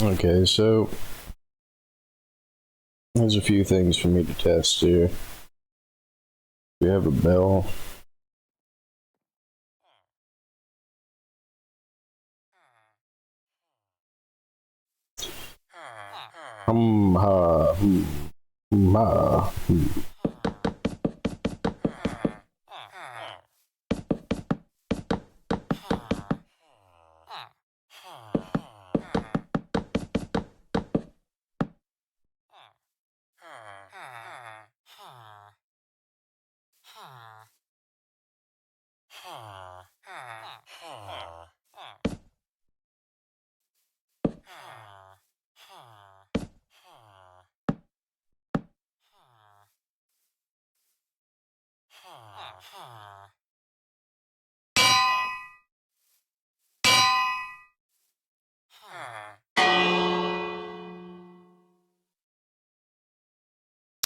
Okay, so there's a few things for me to test here. We have a bell.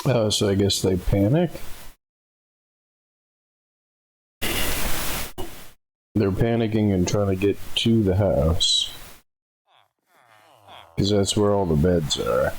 Ha, ha, so I guess they panic. They're panicking and trying to get to the house. Because that's where all the beds are.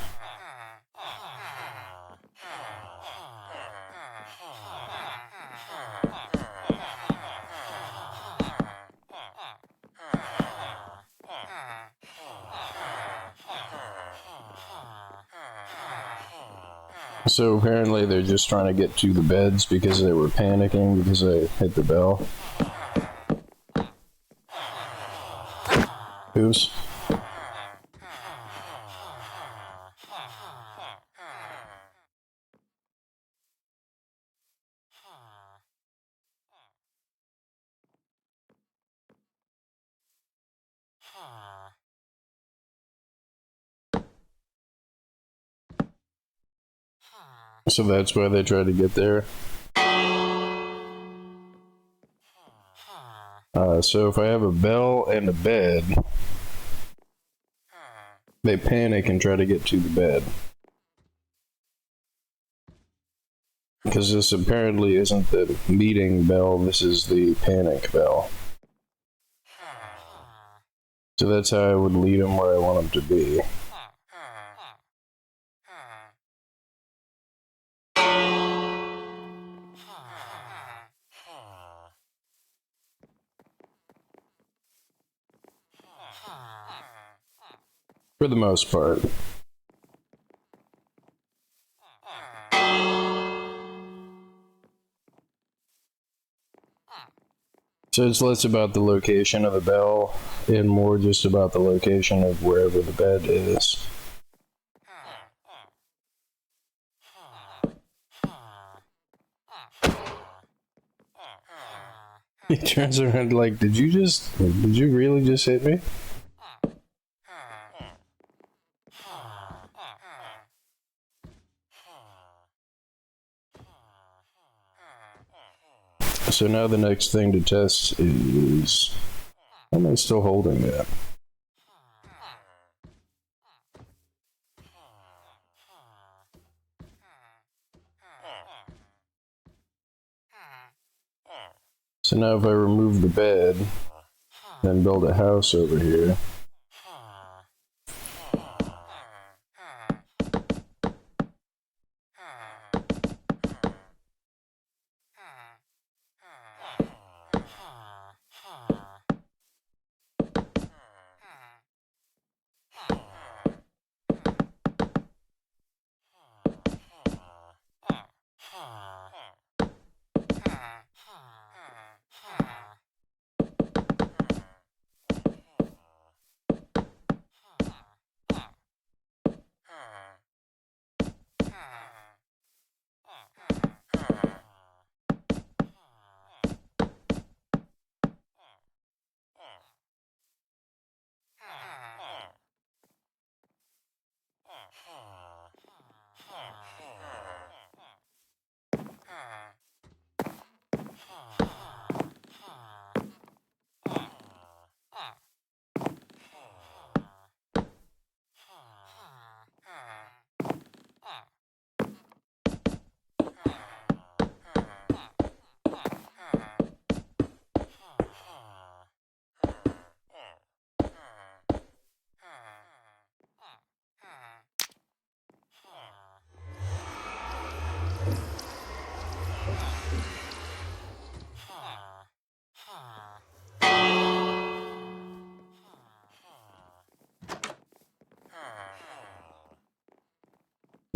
So apparently they're just trying to get to the beds because they were panicking because I hit the bell. Oops. So that's why they tried to get there. So if I have a bell and a bed, they panic and try to get to the bed. Because this apparently isn't the meeting bell, this is the panic bell. So that's how I would lead them where I want them to be. For the most part. So it's less about the location of the bell and more just about the location of wherever the bed is. He turns around like, did you really just hit me? So now the next thing to test is, am I still holding that? So now if I remove the bed and build a house over here,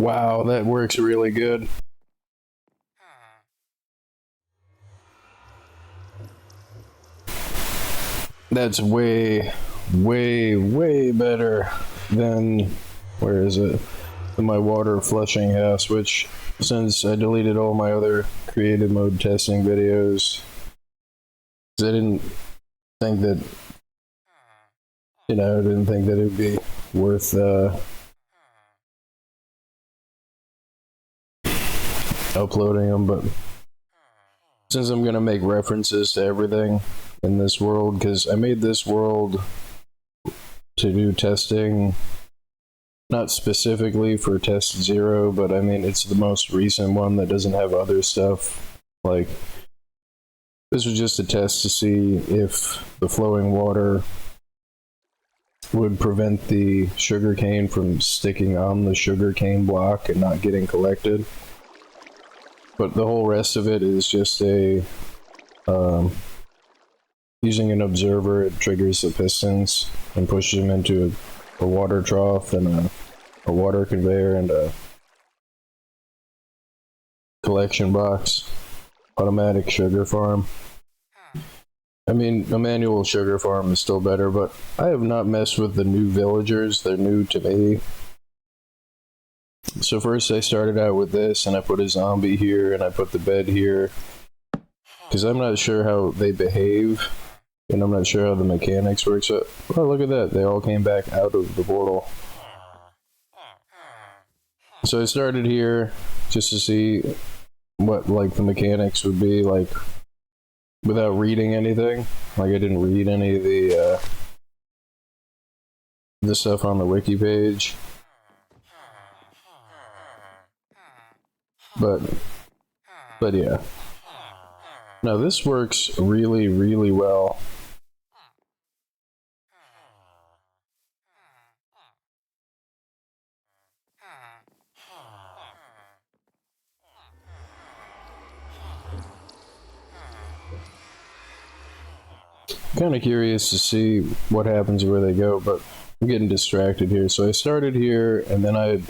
Wow, that works really good. That's way, way, way better than, where is it? My water flushing house, which, since I deleted all my other creative mode testing videos, 'cause I didn't think that, I didn't think that it'd be worth uploading them, but since I'm gonna make references to everything in this world, because I made this world to do testing, not specifically for test 0, but I mean it's the most recent one that doesn't have other stuff. Like, this was just a test to see if the flowing water would prevent the sugarcane from sticking on the sugarcane block and not getting collected. But the whole rest of it is just a using an observer. It triggers the pistons and pushes them into a water trough and a water conveyor and a collection box. Automatic sugar farm. I mean, a manual sugar farm is still better, but I have not messed with the new villagers. They're new to me. So first I started out with this, and I put a zombie here, and I put the bed here, because I'm not sure how they behave, and I'm not sure how the mechanics work. So, oh, look at that, they all came back out of the portal. So I started here just to see what, like, the mechanics would be like without reading anything. Like, I didn't read any of the stuff on the wiki page. But yeah. Now this works really, really well. I'm kind of curious to see what happens where they go, but I'm getting distracted here. So I started here, and then I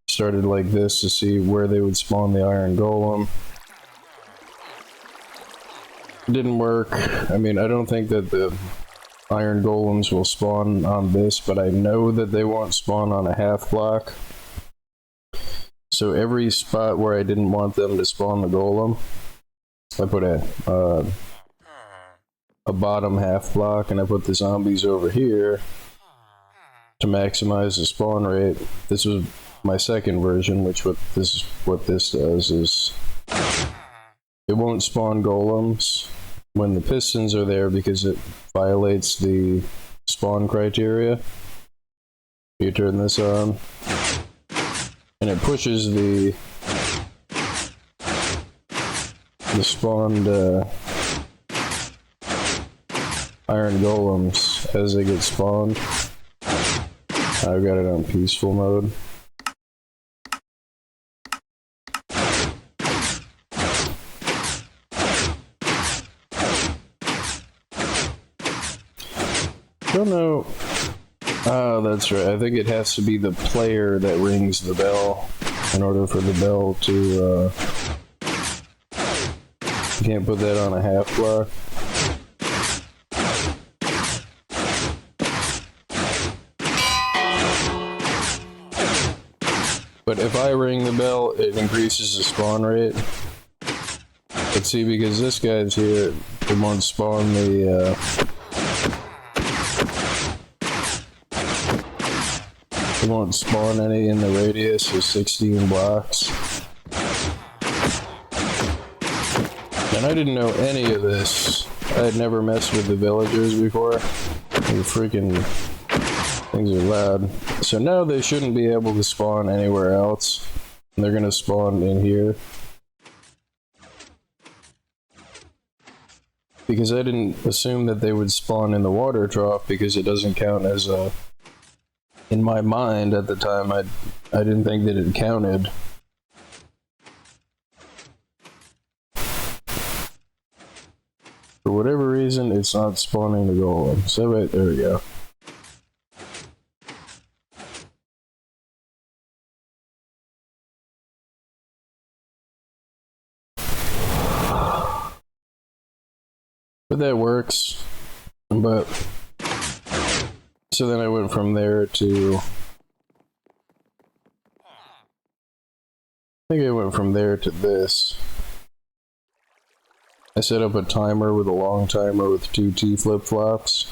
started like this to see where they would spawn the iron golem. It didn't work. I mean, I don't think that the iron golems will spawn on this, but I know that they won't spawn on a half block. So every spot where I didn't want them to spawn the golem, I put a bottom half block, and I put the zombies over here to maximize the spawn rate. This was my second version, which what this does is it won't spawn golems when the pistons are there because it violates the spawn criteria. You turn this on, and it pushes the spawned iron golems as they get spawned. I've got it on peaceful mode. Don't know. Oh, that's right. I think it has to be the player that rings the bell in order for the bell to, you can't put that on a half block. But if I ring the bell, it increases the spawn rate. Let's see, because this guy's here, it won't spawn the, it won't spawn any in the radius of 16 blocks. And I didn't know any of this. I had never messed with the villagers before. The freaking things are loud. So now they shouldn't be able to spawn anywhere else. They're gonna spawn in here. Because I didn't assume that they would spawn in the water trough because it doesn't count as a... In my mind at the time, I didn't think that it counted. For whatever reason, it's not spawning the golem. So right, there we go. But that works. But so then I went from there to, I think I went from there to this. I set up a timer with a long timer with 2 T flip-flops.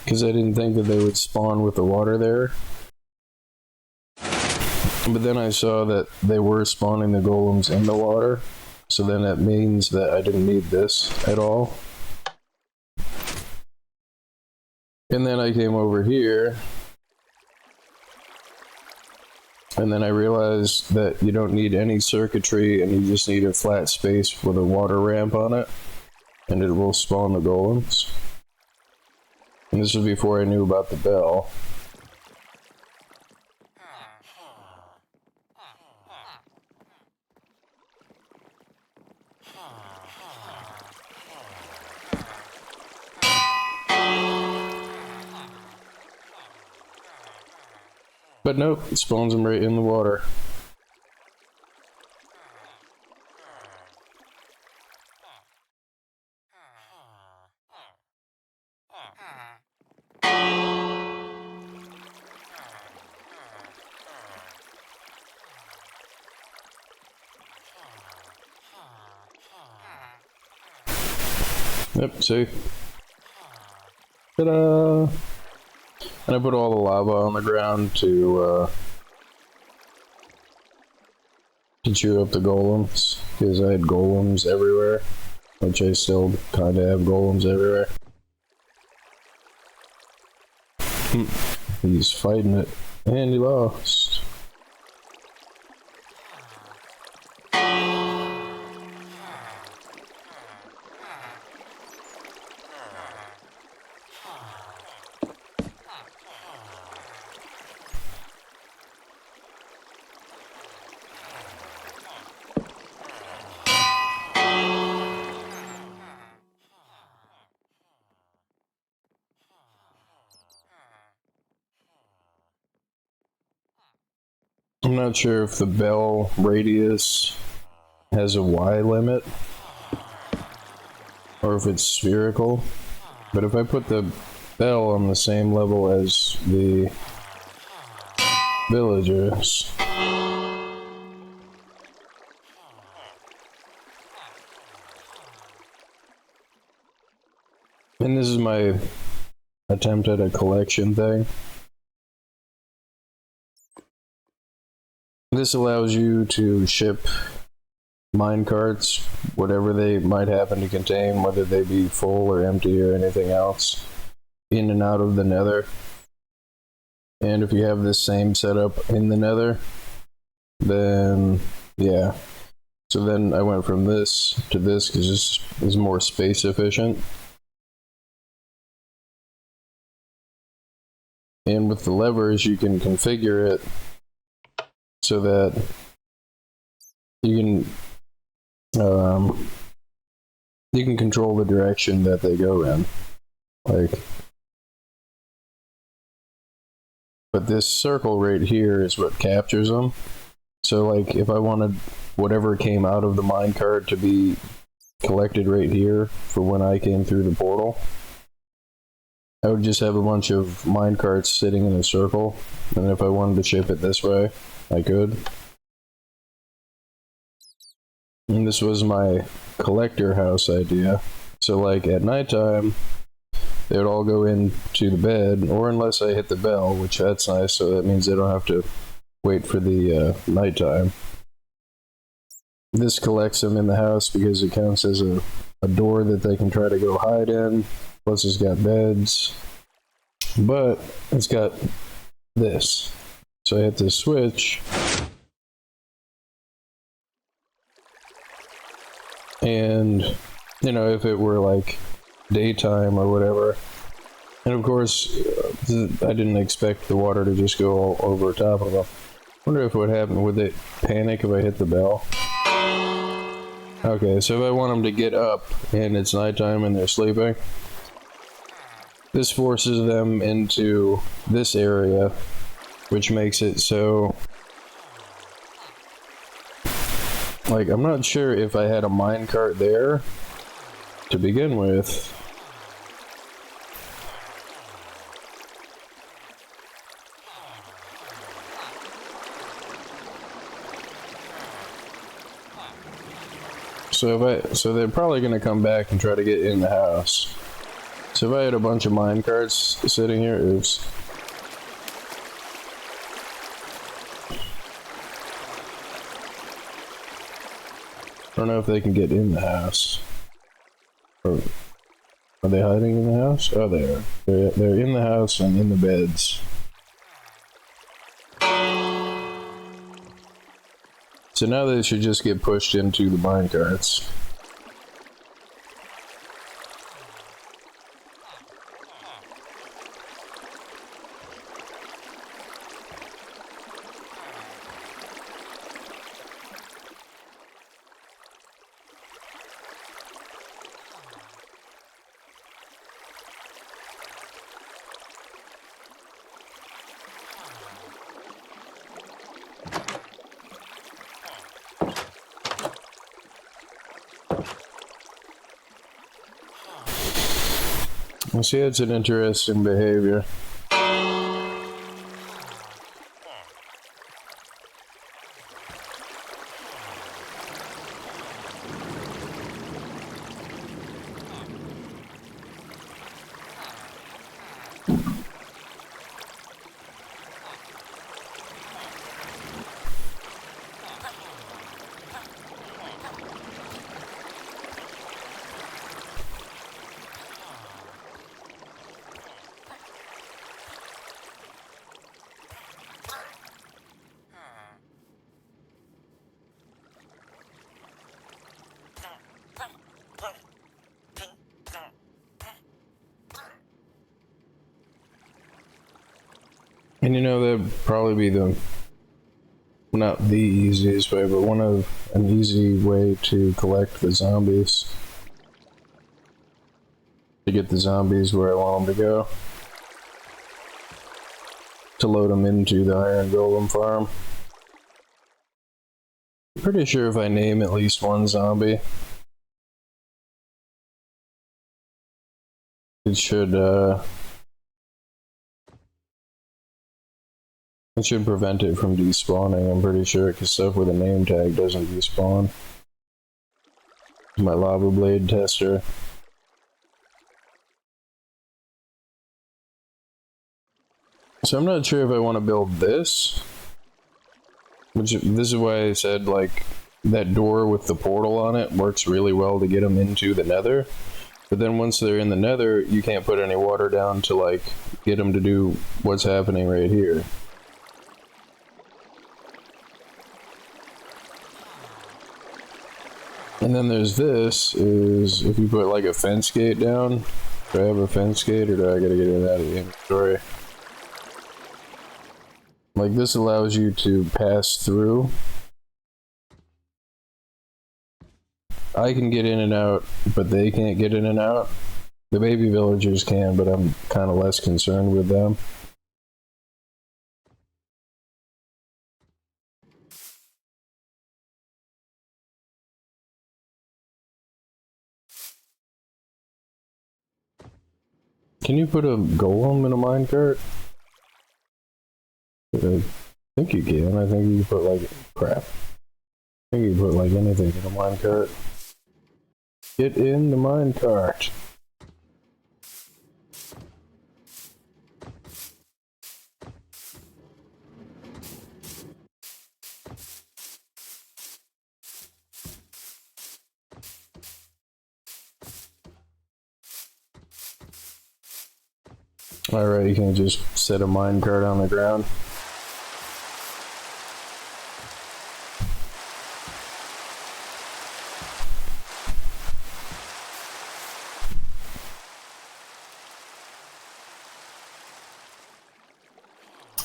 Because I didn't think that they would spawn with the water there. But then I saw that they were spawning the golems in the water. So then that means that I didn't need this at all. And then I came over here. And then I realized that you don't need any circuitry and you just need a flat space with a water ramp on it. And it will spawn the golems. And this was before I knew about the bell. But nope, it spawns them right in the water. Yep, see? Ta-da! And I put all the lava on the ground to chew up the golems, because I had golems everywhere, which I still kind of have golems everywhere. He's fighting it, and he lost. I'm not sure if the bell radius has a Y limit, or if it's spherical, but if I put the bell on the same level as the villagers, and this is my attempt at a collection thing. This allows you to ship minecarts, whatever they might happen to contain, whether they be full or empty or anything else, in and out of the nether. And if you have this same setup in the nether, then yeah. So then I went from this to this because this is more space efficient. And with the levers, you can configure it so that you can control the direction that they go in. Like, but this circle right here is what captures them. So like if I wanted whatever came out of the minecart to be collected right here for when I came through the portal, I would just have a bunch of minecarts sitting in a circle, and if I wanted to ship it this way, I could. And this was my collector house idea. So like at nighttime, they would all go into the bed, or unless I hit the bell, which that's nice, so that means they don't have to wait for the nighttime. This collects them in the house because it counts as a door that they can try to go hide in. Plus it's got beds, but it's got this. So I hit this switch, and you know, if it were like daytime or whatever, and of course I didn't expect the water to just go all over top of them. I wonder if what happened, would they panic if I hit the bell? Okay, so if I want them to get up and it's nighttime and they're sleeping, this forces them into this area which makes it so, like, I'm not sure if I had a minecart there to begin with. So they're probably gonna come back and try to get in the house. So if I had a bunch of minecarts sitting here, oops. I don't know if they can get in the house. Or are they hiding in the house? Oh, they are. They're in the house and in the beds. So now they should just get pushed into the minecarts. You see, it's an interesting behavior. And you know, that'd probably be the, not the easiest way, but an easy way to collect the zombies. To get the zombies where I want them to go. To load them into the Iron Golem farm. I'm pretty sure if I name at least one zombie, it should prevent it from despawning, I'm pretty sure, because stuff with a name tag doesn't despawn. My lava blade tester. So I'm not sure if I want to build this. This is why I said, like, that door with the portal on it works really well to get them into the nether. But then once they're in the nether, you can't put any water down to, like, get them to do what's happening right here. And then there's this, is if you put like a fence gate down. Do I have a fence gate or do I gotta get it out of the inventory? Like, this allows you to pass through. I can get in and out, but they can't get in and out. The baby villagers can, but I'm kind of less concerned with them. Can you put a golem in a minecart? I think you can. I think you can put like crap. I think you can put like anything in a minecart. Get in the minecart. Alright, you can just set a minecart on the ground.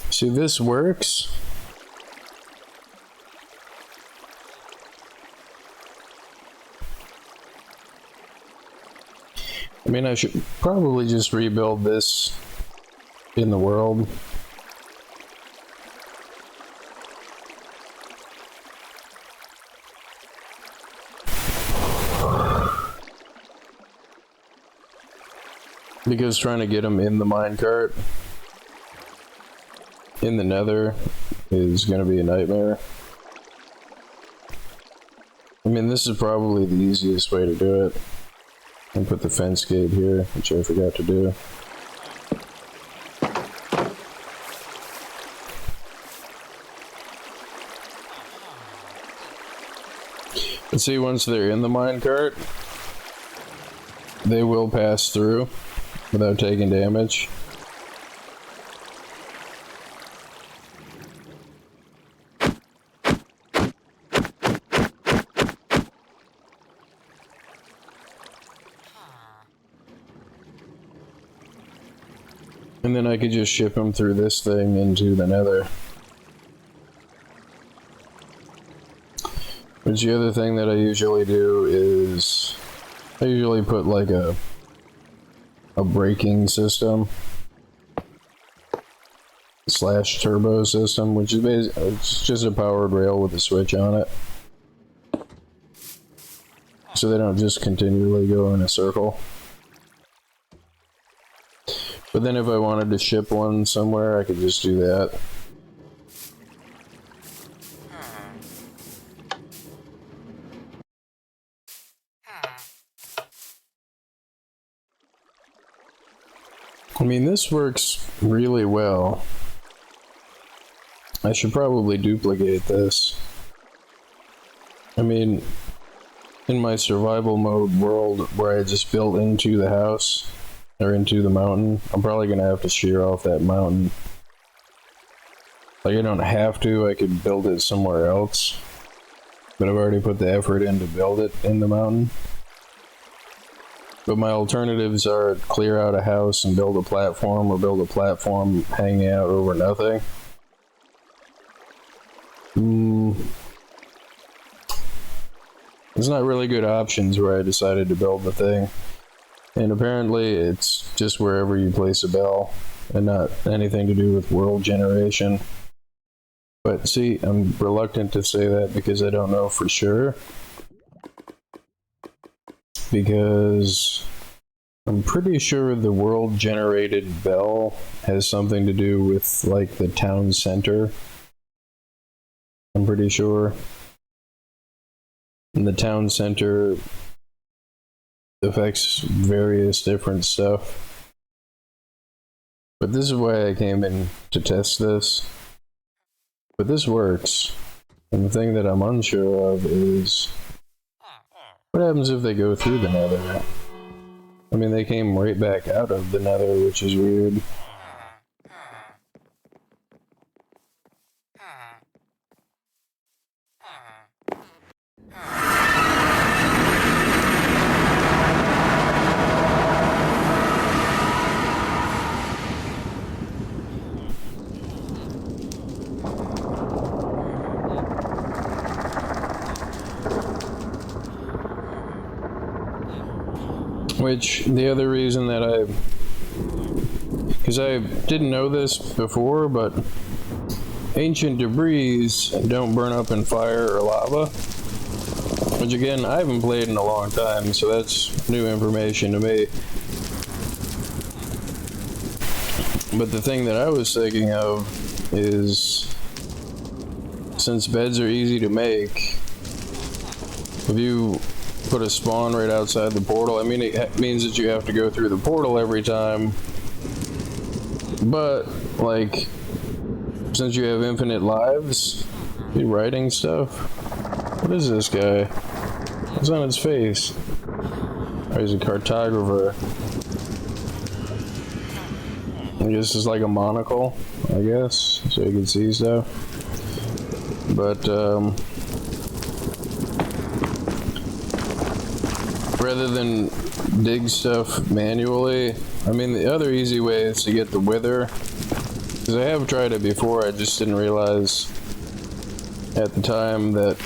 See, this works. I mean, I should probably just rebuild this in the world. Because trying to get them in the minecart in the nether is going to be a nightmare. I mean, this is probably the easiest way to do it. And put the fence gate here, which I forgot to do. But see, once they're in the minecart, they will pass through without taking damage. And then I could just ship them through this thing into the nether. Which the other thing that I usually do is I usually put like a braking system / turbo system, which is basically it's just a powered rail with a switch on it, so they don't just continually go in a circle. But then if I wanted to ship one somewhere, I could just do that. I mean, this works really well. I should probably duplicate this. I mean, in my survival mode world where I just built into the house, or into the mountain, I'm probably gonna have to shear off that mountain. Like, I don't have to, I could build it somewhere else. But I've already put the effort in to build it in the mountain. But my alternatives are clear out a house and build a platform, or build a platform hanging out over nothing. There's not really good options where I decided to build the thing. And apparently it's just wherever you place a bell, and not anything to do with world generation. But see, I'm reluctant to say that because I don't know for sure. Because I'm pretty sure the world generated bell has something to do with like the town center. I'm pretty sure. And the town center affects various different stuff. But this is why I came in to test this. But this works. And the thing that I'm unsure of is what happens if they go through the nether? I mean, they came right back out of the nether, which is weird. Which, the other reason that because I didn't know this before, but ancient debris don't burn up in fire or lava. Which again, I haven't played in a long time, so that's new information to me. But the thing that I was thinking of is, since beds are easy to make, if you put a spawn right outside the portal, I mean, it means that you have to go through the portal every time, but like, since you have infinite lives, be writing stuff. What is this guy? What's on his face? Oh, he's a cartographer. I guess it's like a monocle, I guess, so you can see stuff. But rather than dig stuff manually, I mean, the other easy way is to get the wither. Because I have tried it before, I just didn't realize at the time that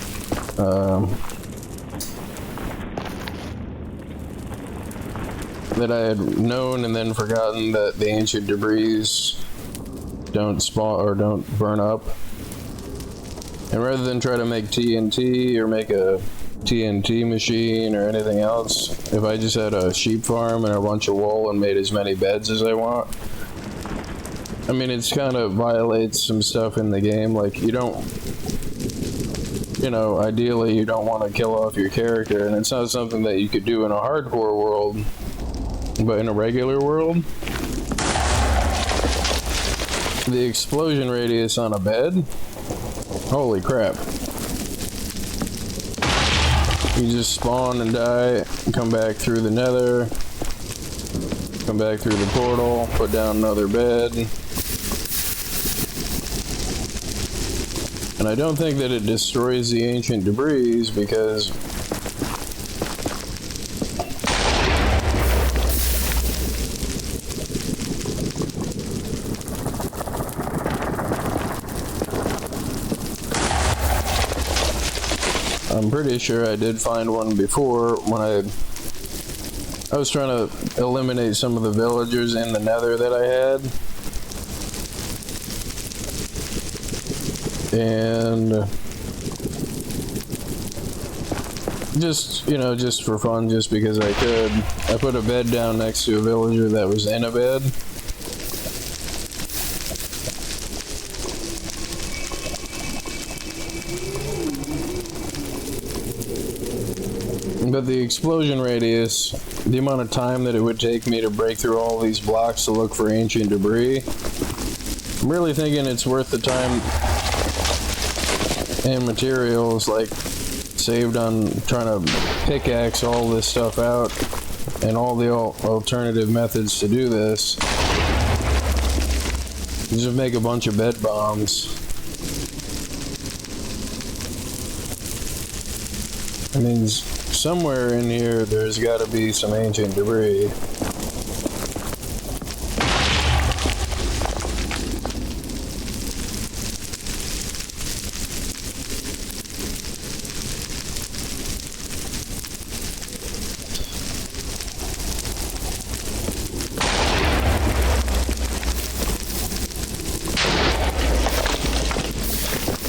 that I had known and then forgotten that the ancient debris don't spawn or don't burn up. And rather than try to make TNT or make a TNT machine or anything else. If I just had a sheep farm and a bunch of wool and made as many beds as I want. I mean, it's kind of violates some stuff in the game. Like, you don't, you know, ideally you don't want to kill off your character, and it's not something that you could do in a hardcore world, but in a regular world, the explosion radius on a bed, holy crap. You just spawn and die, come back through the nether, come back through the portal, put down another bed. And I don't think that it destroys the ancient debris because I'm pretty sure I did find one before when I was trying to eliminate some of the villagers in the nether that I had. And just, you know, just for fun, just because I could, I put a bed down next to a villager that was in a bed. But the explosion radius, the amount of time that it would take me to break through all these blocks to look for ancient debris, I'm really thinking it's worth the time and materials, like, saved on trying to pickaxe all this stuff out and all the alternative methods to do this. Just make a bunch of bed bombs. I mean, somewhere in here there's got to be some ancient debris.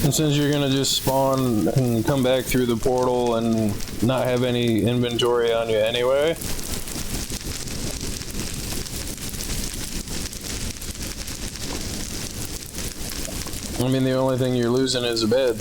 And since you're gonna just spawn and come back through the portal and not have any inventory on you anyway, I mean, the only thing you're losing is a bed.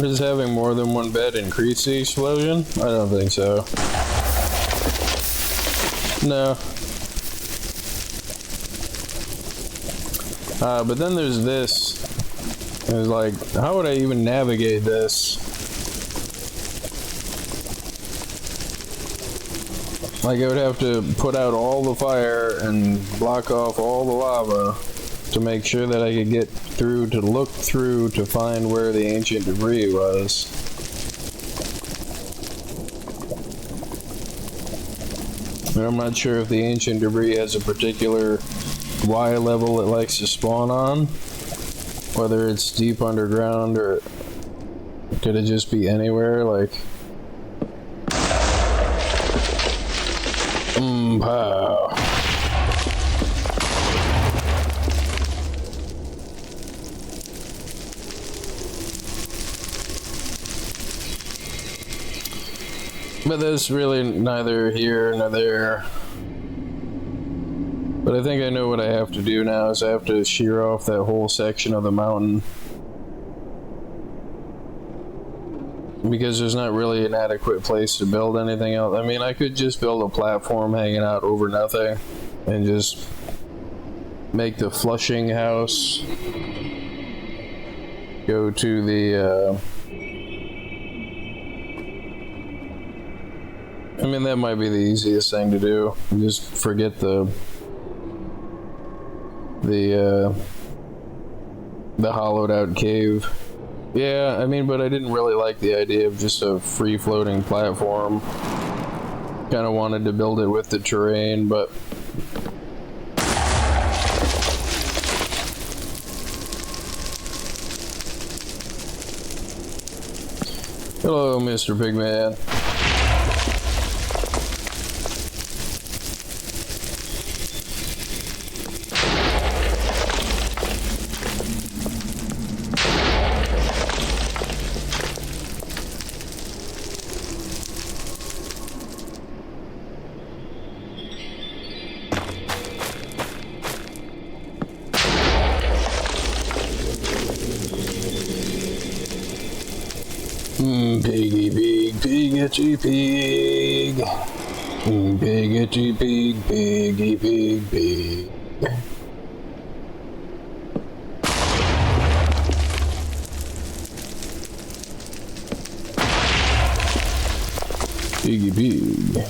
Does having more than one bed increase the explosion? I don't think so. No. But then there's this. It's like, how would I even navigate this? Like, I would have to put out all the fire and block off all the lava to make sure that I could get through to look through to find where the ancient debris was. And I'm not sure if the ancient debris has a particular Y level it likes to spawn on, whether it's deep underground or could it just be anywhere, like pow. But that's really neither here nor there. But I think I know what I have to do now is I have to shear off that whole section of the mountain. because there's not really an adequate place to build anything else. I mean, I could just build a platform hanging out over nothing and just make the flushing house go to the I mean, that might be the easiest thing to do. Just forget the hollowed out cave. Yeah, I mean, but I didn't really like the idea of just a free floating platform. Kind of wanted to build it with the terrain, but hello, Mr. Pigman. Piggy pig, piggy pig. Piggy pig, piggy pig, pig. Piggy pig.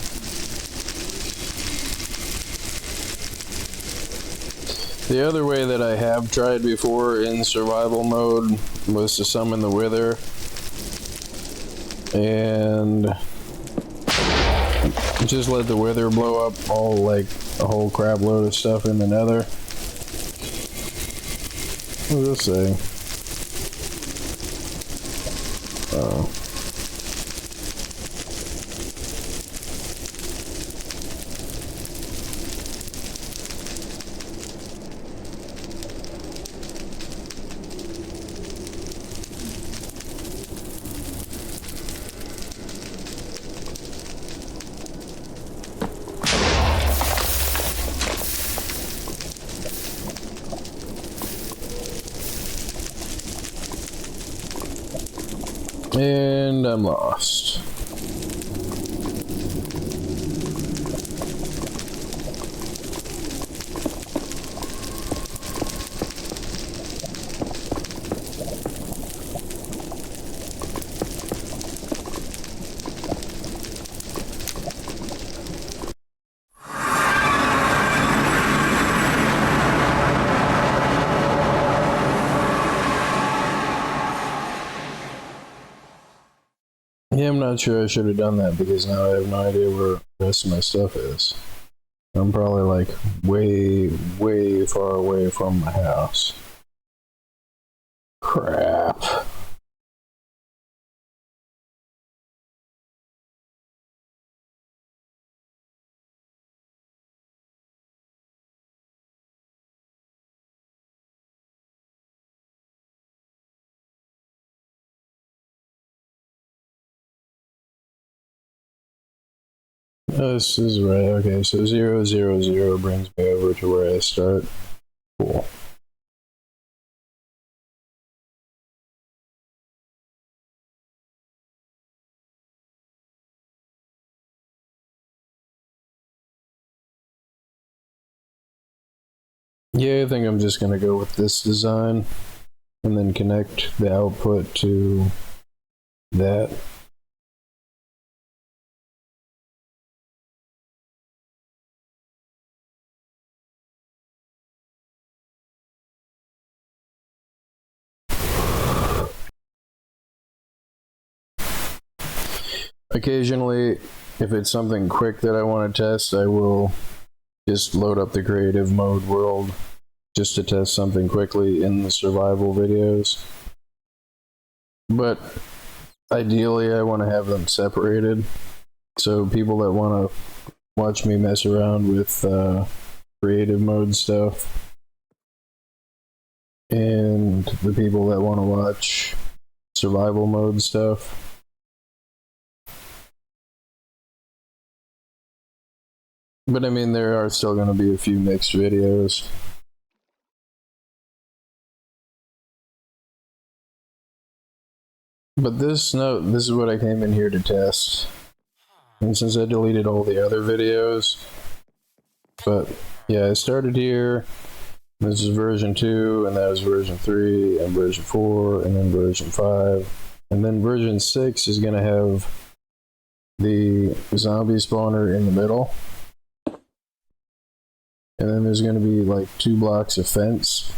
The other way that I have tried before in survival mode was to summon the Wither and just let the Wither blow up all, like, a whole crap load of stuff in the Nether. What does this say? Oh. And I'm lost. Yeah, I'm not sure I should have done that because now I have no idea where the rest of my stuff is. I'm probably like way, way far away from my house. Crap. Oh, this is right. Okay, so 0, 0, 0 brings me over to where I start. Cool. Yeah, I think I'm just gonna go with this design and then connect the output to that. Occasionally, if it's something quick that I want to test, I will just load up the creative mode world just to test something quickly in the survival videos. But ideally, I want to have them separated so people that want to watch me mess around with creative mode stuff and the people that want to watch survival mode stuff. But I mean, there are still going to be a few mixed videos. But this is what I came in here to test. And since I deleted all the other videos, but yeah, I started here. This is version 2, and that was version 3, and version 4, and then version 5. And then version 6 is going to have the zombie spawner in the middle. And then there's going to be like 2 blocks of fence.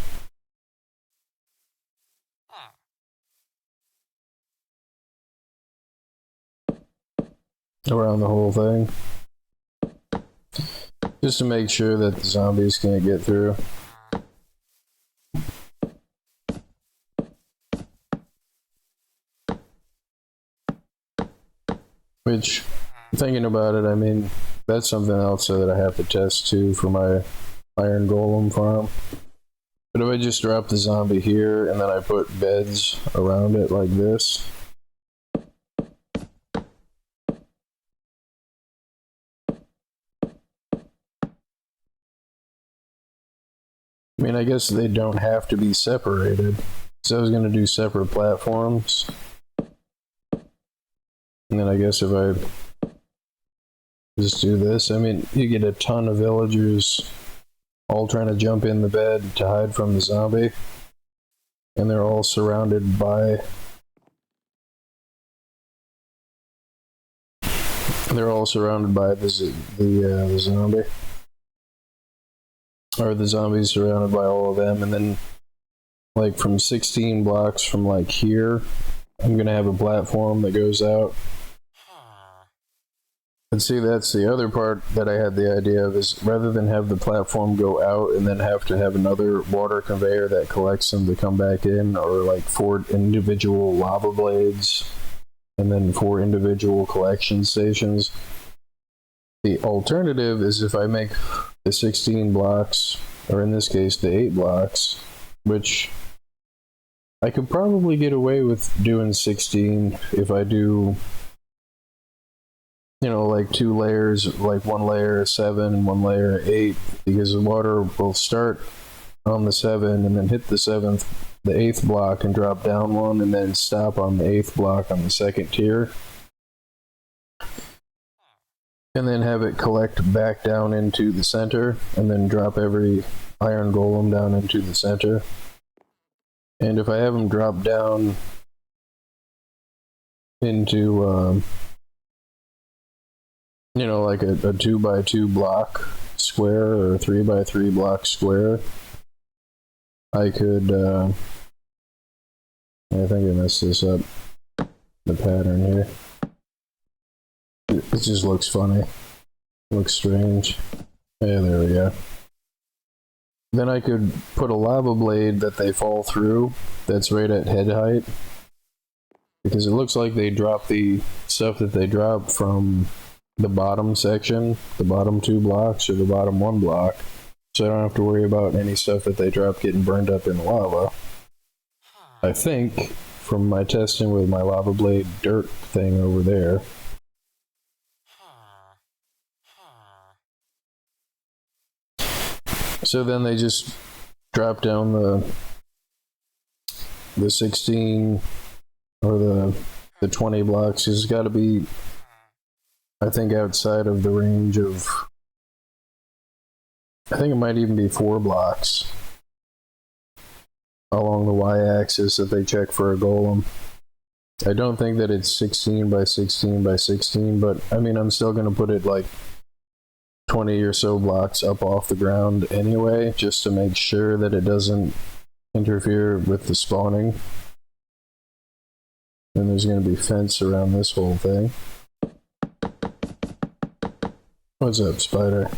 Around the whole thing. Just to make sure that the zombies can't get through. Which, thinking about it, I mean, that's something else that I have to test too for my iron golem farm. But if I just drop the zombie here and then I put beds around it like this. I mean, I guess they don't have to be separated. So I was going to do separate platforms. And then I guess if I just do this, I mean, you get a ton of villagers all trying to jump in the bed to hide from the zombie. And they're all surrounded by... the zombie. Or the zombies surrounded by all of them. And then, like, from 16 blocks from, like, here, I'm going to have a platform that goes out. And see, that's the other part that I had the idea of, is rather than have the platform go out and then have to have another water conveyor that collects them to come back in, or like 4 individual lava blades and then 4 individual collection stations. The alternative is if I make the 16 blocks, or in this case the 8 blocks, which I could probably get away with doing 16 if I do, you know, like 2 layers, like 1 layer 7 and 1 layer 8, because the water will start on the 7 and then hit the 8th block and drop down 1 and then stop on the 8th block on the 2nd tier. And then have it collect back down into the center and then drop every iron golem down into the center. And if I have them drop down into, you know, like a 2x2 block square or a 3x3 block square, I could, I think I messed this up, the pattern here. It just looks funny. Looks strange. Yeah, there we go. Then I could put a lava blade that they fall through that's right at head height. Because it looks like they drop the stuff that they drop from the bottom section, the bottom 2 blocks or the bottom 1 block. So I don't have to worry about any stuff that they drop getting burned up in the lava. I think, from my testing with my lava blade dirt thing over there. So then they just drop down the 16 or the 20 blocks. It's got to be, I think, outside of the range of, I think it might even be 4 blocks along the y-axis that they check for a golem. I don't think that it's 16 by 16 by 16, but I mean, I'm still going to put it like 20 or so blocks up off the ground anyway, just to make sure that it doesn't interfere with the spawning. And there's going to be fence around this whole thing. What's up, spider?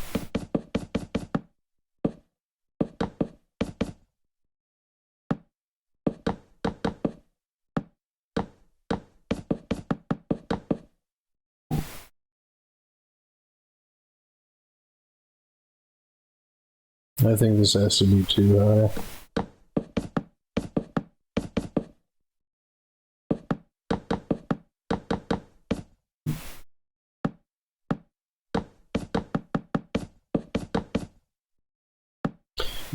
I think this has to be too high.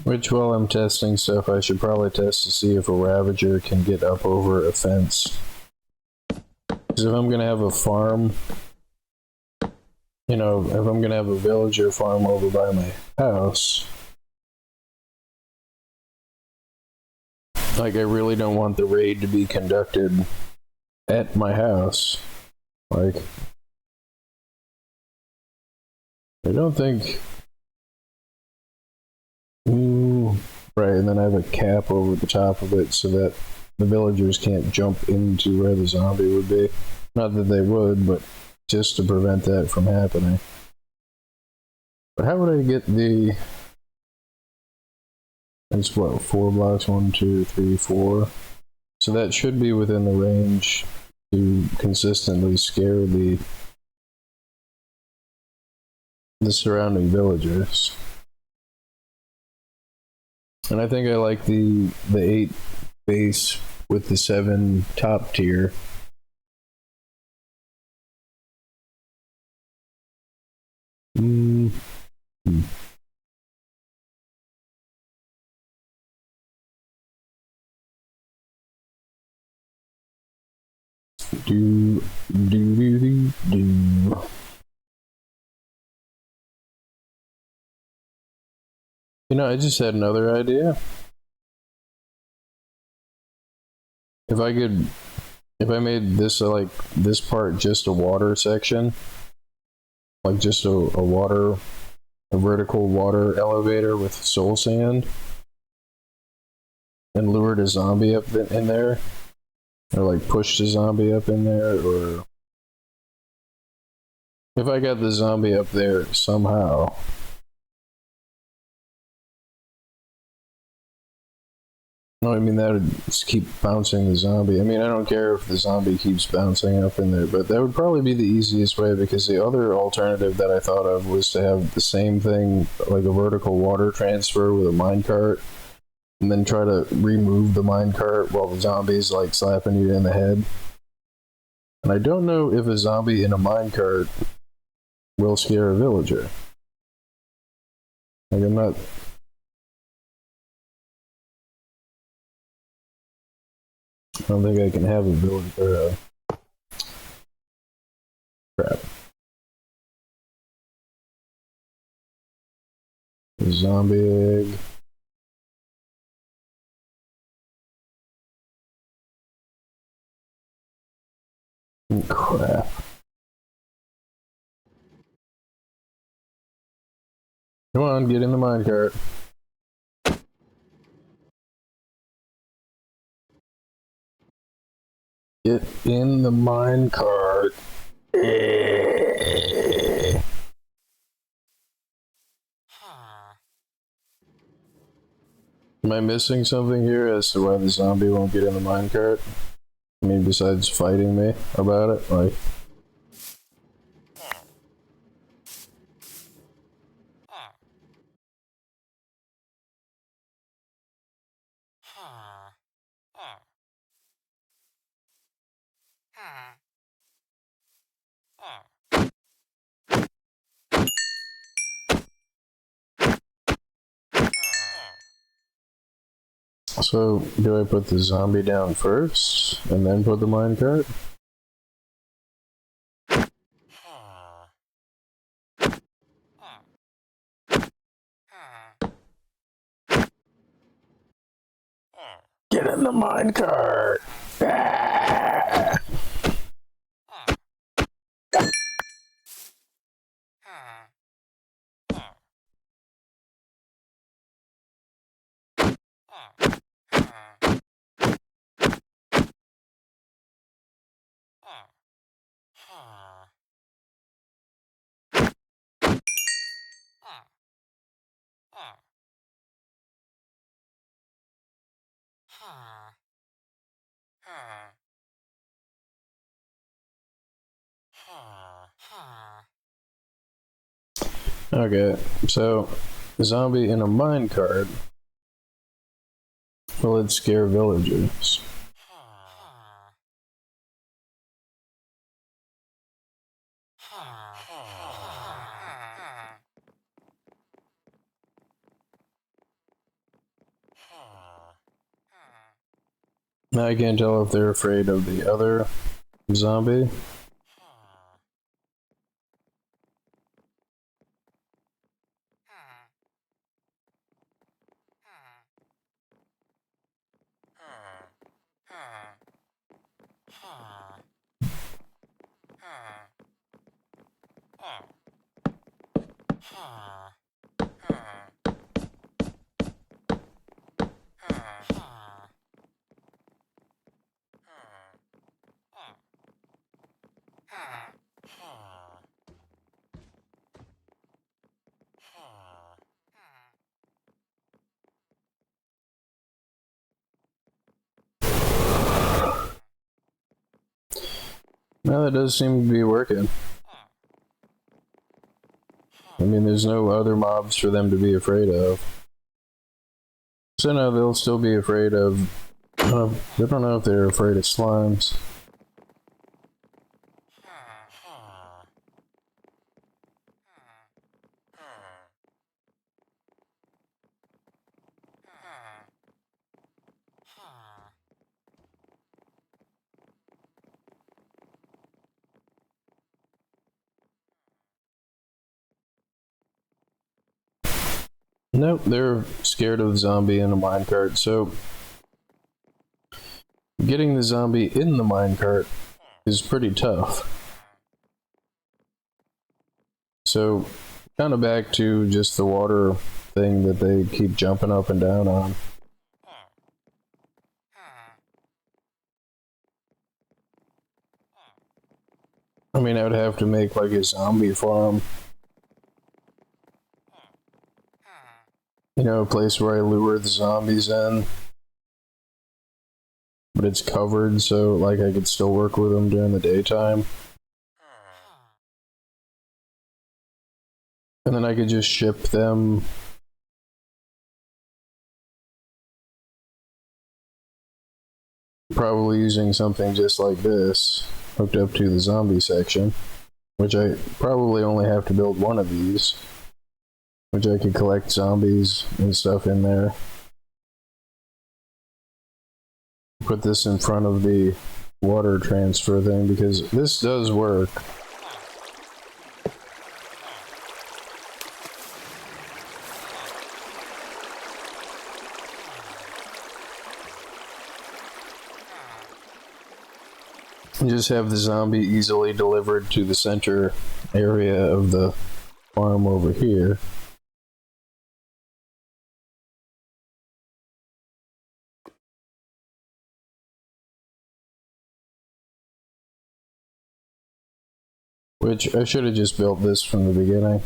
Which, while I'm testing stuff, I should probably test to see if a Ravager can get up over a fence. Because if I'm gonna have a farm, you know, if I'm gonna have a villager farm over by my house, like I really don't want the raid to be conducted at my house. Like, I don't think. Ooh, right, and then I have a cap over the top of it so that the villagers can't jump into where the zombie would be. Not that they would, but just to prevent that from happening. But how would I get the... It's what, 4 blocks? 1, 2, 3, 4. So that should be within the range to consistently scare the surrounding villagers. And I think I like the 8 base with the 7 top tier. Do. You know, I just had another idea. If I made this like this part just a water section, like just a vertical water elevator with soul sand, and lured a zombie up in there, or like pushed a zombie up in there, or if I got the zombie up there somehow. No, I mean that would just keep bouncing the zombie. I mean, I don't care if the zombie keeps bouncing up in there, but that would probably be the easiest way, because the other alternative that I thought of was to have the same thing, like a vertical water transfer with a minecart, and then try to remove the minecart while the zombie's like slapping you in the head. And I don't know if a zombie in a minecart will scare a villager. Like, I'm not... I don't think I can have a villager. Crap. A zombie egg. Crap. Come on, get in the minecart. Get in the minecart. Am I missing something here as to why the zombie won't get in the minecart? I mean, besides fighting me about it, like... So, do I put the zombie down first, and then put the minecart? Get in the minecart! Ah! Okay, so zombie in a minecart. Will it scare villagers? Now I can't tell if they're afraid of the other zombie. No, that does seem to be working. I mean, there's no other mobs for them to be afraid of. So no, they'll still be afraid of... I don't know if they're afraid of slimes. Nope, they're scared of the zombie in a minecart, so getting the zombie in the minecart is pretty tough. So, kind of back to just the water thing that they keep jumping up and down on. I mean, I would have to make like a zombie farm. You know, a place where I lure the zombies in. But it's covered, so like I could still work with them during the daytime. And then I could just ship them. Probably using something just like this, hooked up to the zombie section. Which I probably only have to build one of these. Which I could collect zombies and stuff in there. Put this in front of the water transfer thing because this does work. And just have the zombie easily delivered to the center area of the farm over here. Which I should have just built this from the beginning.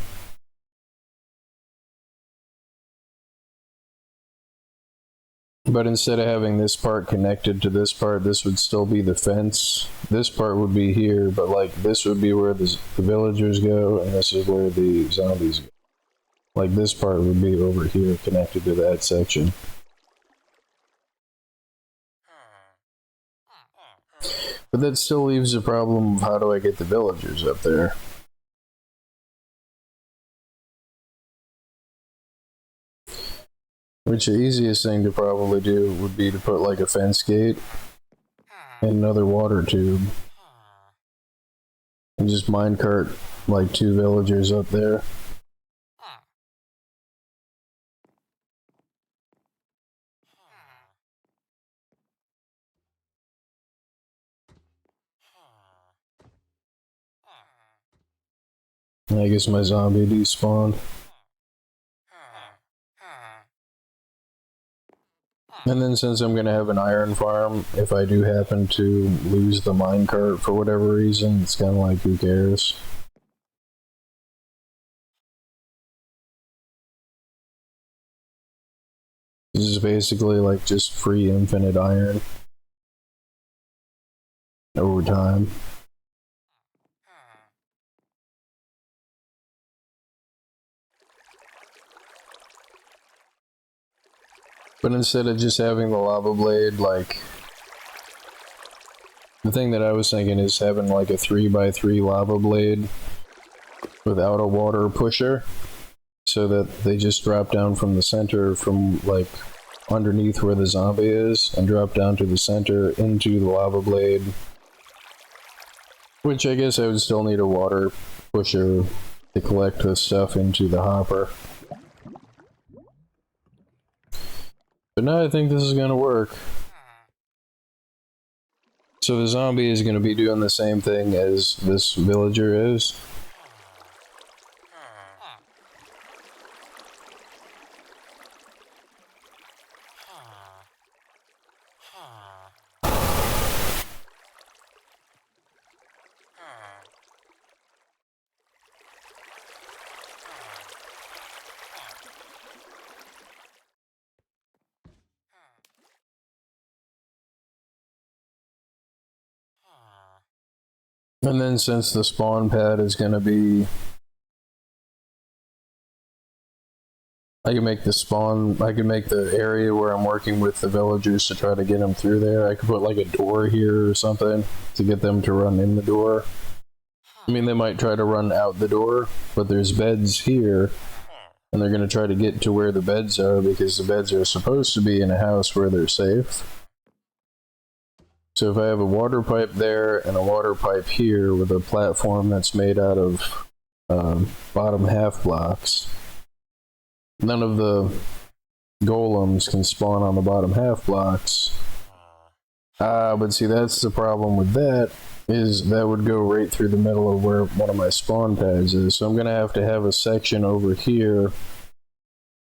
But instead of having this part connected to this part, this would still be the fence. This part would be here, but like this would be where the villagers go, and this is where the zombies go. Like this part would be over here connected to that section. But that still leaves the problem of how do I get the villagers up there? Which the easiest thing to probably do would be to put like a fence gate and another water tube. And just minecart like 2 villagers up there. I guess my zombie despawned. And then since I'm going to have an iron farm, if I do happen to lose the minecart for whatever reason, it's kind of like, who cares? This is basically like just free infinite iron over time. But instead of just having the lava blade, like, the thing that I was thinking is having like a 3x3 lava blade without a water pusher, so that they just drop down from the center, from like underneath where the zombie is, and drop down to the center into the lava blade, Which I guess I would still need a water pusher to collect the stuff into the hopper. But now I think this is gonna work. So the zombie is gonna be doing the same thing as this villager is. And then since the spawn pad is going to be... I can make the area where I'm working with the villagers to try to get them through there. I could put like a door here or something to get them to run in the door. I mean, they might try to run out the door, but there's beds here, and they're going to try to get to where the beds are because the beds are supposed to be in a house where they're safe. So if I have a water pipe there and a water pipe here with a platform that's made out of bottom half blocks, none of the golems can spawn on the bottom half blocks. But see, that's the problem with that, is that would go right through the middle of where one of my spawn pads is. So I'm going to have a section over here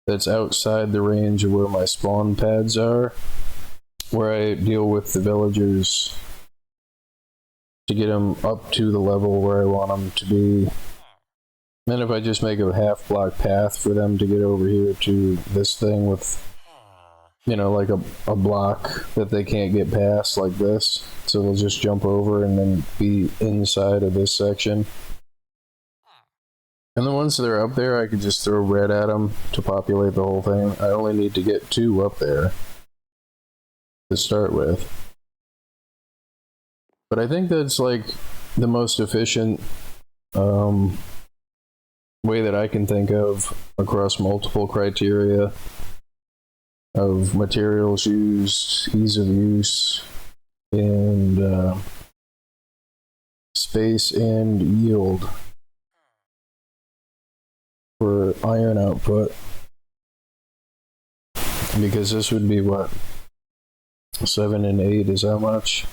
that's outside the range of where my spawn pads are, where I deal with the villagers to get them up to the level where I want them to be. Then if I just make a half block path for them to get over here to this thing with, you know, like a block that they can't get past like this, so they'll just jump over and then be inside of this section. And then once they're up there, I could just throw red at them to populate the whole thing. I only need to get 2 up there to start with. But I think that's like the most efficient way that I can think of across multiple criteria of materials used, ease of use, and space and yield for iron output. Because this would be what? 7 and 8 is how much?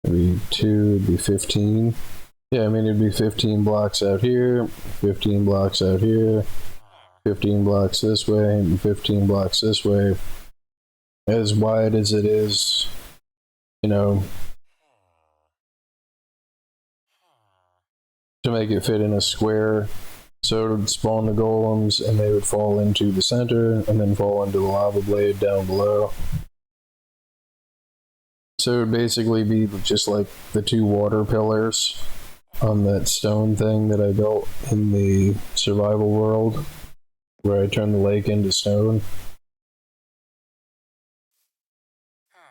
Maybe 2 would be 15. Yeah, I mean it'd be 15 blocks out here, 15 blocks out here, 15 blocks this way, and 15 blocks this way. As wide as it is, you know, to make it fit in a square. So it would spawn the golems, and they would fall into the center, and then fall into the lava blade down below. So it would basically be just like the 2 water pillars on that stone thing that I built in the survival world, where I turned the lake into stone.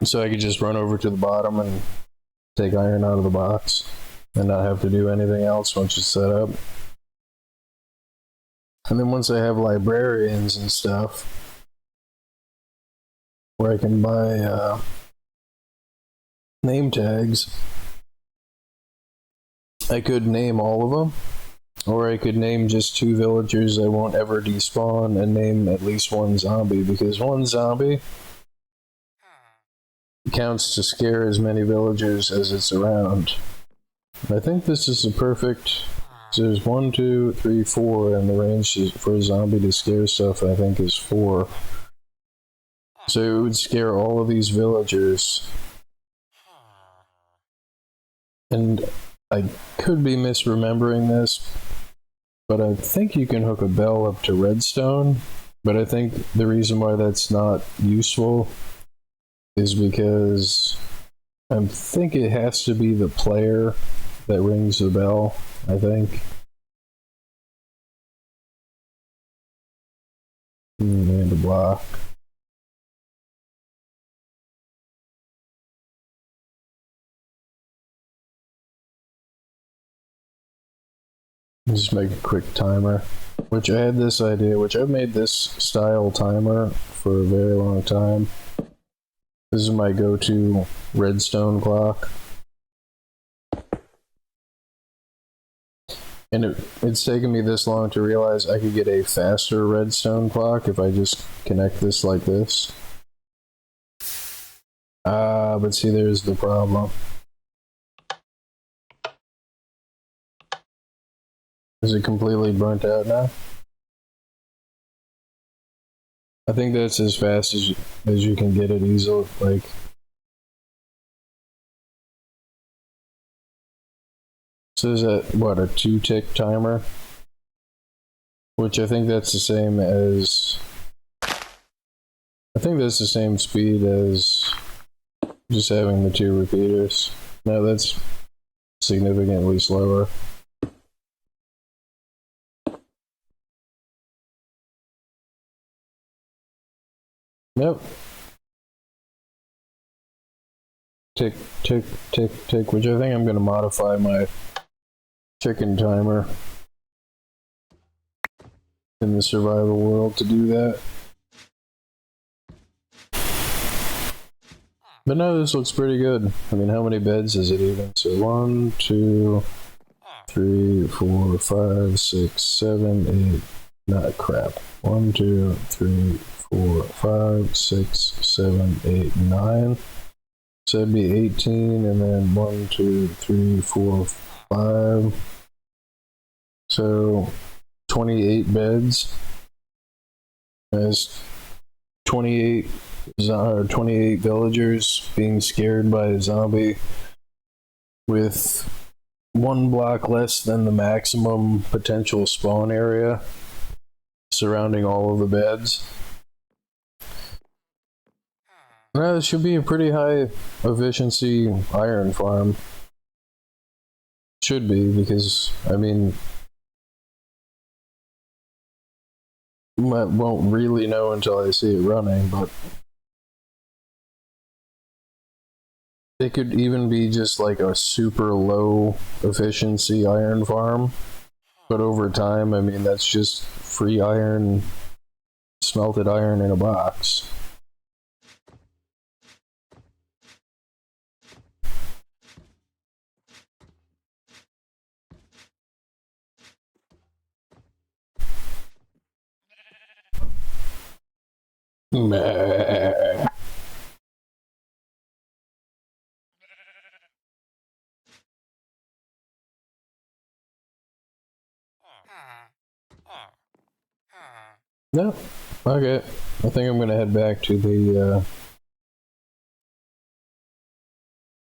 So I could just run over to the bottom and take iron out of the box, and not have to do anything else once it's set up. And then once I have librarians and stuff, where I can buy name tags, I could name all of them, or I could name just 2 villagers I won't ever despawn and name at least 1 zombie, because 1 zombie counts to scare as many villagers as it's around. I think this is the perfect... So there's 1, 2, 3, 4, and the range for a zombie to scare stuff I think is 4. So it would scare all of these villagers. And I could be misremembering this, but I think you can hook a bell up to redstone. But I think the reason why that's not useful is because I think it has to be the player that rings the bell, I think. And a block. Just make a quick timer. Which I had this idea, which I've made this style timer for a very long time. This is my go-to redstone clock. And it's taken me this long to realize I could get a faster redstone clock if I just connect this like this. But see, there's the problem. Is it completely burnt out now? I think that's as fast as you can get it easily. Like, so is that what, a 2-tick timer? Which I think that's the same as. I think that's the same speed as just having the 2 repeaters. No, that's significantly slower. Nope. Tick, tick, tick, tick, which I think I'm going to modify my chicken timer in the survival world to do that. But no, this looks pretty good. I mean, how many beds is it even? So 1, 2, 3, 4, 5, 6, 7, 8. Not crap. 1, 2, 3, 4, 5, 6, 7, 8, 9. So that'd be 18, and then 1, 2, 3, 4, 5. So 28 beds. There's 28 villagers being scared by a zombie with 1 block less than the maximum potential spawn area surrounding all of the beds. Now, this should be a pretty high efficiency iron farm. Should be, because, I mean, I won't really know until I see it running, but it could even be just like a super low efficiency iron farm. But over time, I mean, that's just free iron, smelted iron in a box. Meh. No, okay. I think I'm gonna head back to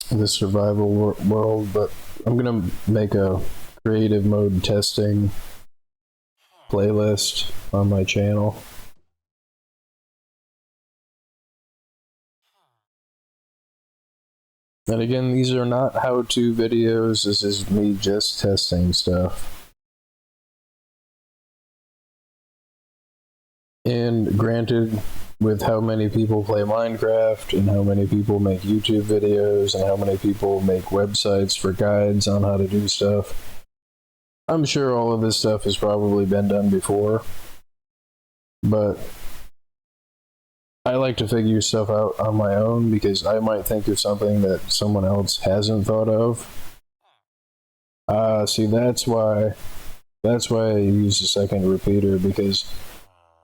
the survival world, but I'm gonna make a creative mode testing playlist on my channel. And again, these are not how-to videos, this is me just testing stuff. And granted, with how many people play Minecraft, and how many people make YouTube videos, and how many people make websites for guides on how to do stuff, I'm sure all of this stuff has probably been done before. But I like to figure stuff out on my own because I might think of something that someone else hasn't thought of. See, that's why I use a second repeater, because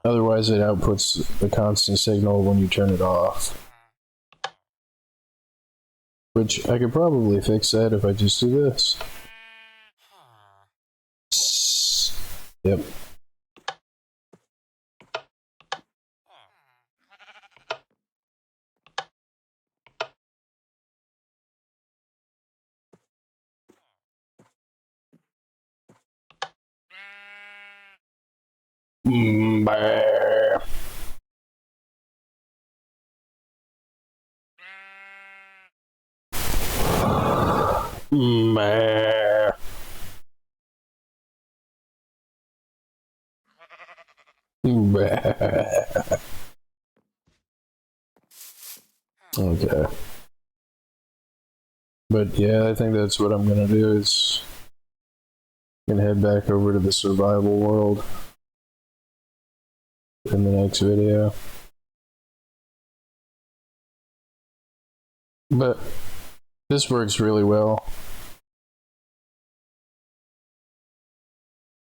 otherwise it outputs the constant signal when you turn it off. Which I could probably fix that if I just do this. Yep. Bah. Bah. Bah. Okay. But yeah, I think that's what I'm gonna do, is I'm gonna head back over to the survival world in the next video. But this works really well.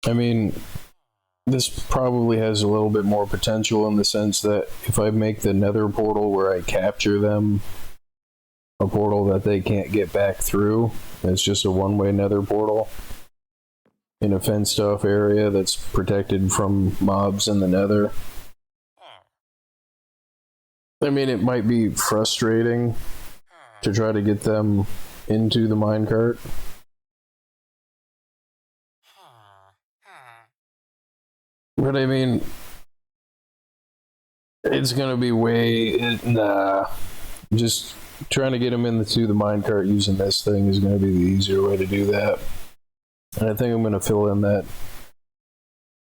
I mean, this probably has a little bit more potential in the sense that if I make the nether portal where I capture them, a portal that they can't get back through, it's just a one-way nether portal in a fenced off area that's protected from mobs in the nether. I mean, it might be frustrating to try to get them into the minecart. But I mean, it's gonna be just trying to get them into the minecart using this thing is gonna be the easier way to do that. And I think I'm gonna fill in that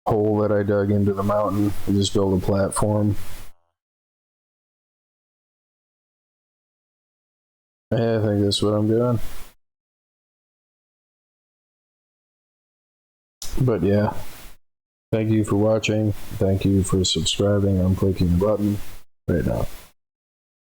hole that I dug into the mountain and just build a platform. I think that's what I'm doing. But yeah, thank you for watching. Thank you for subscribing. I'm clicking the button right now.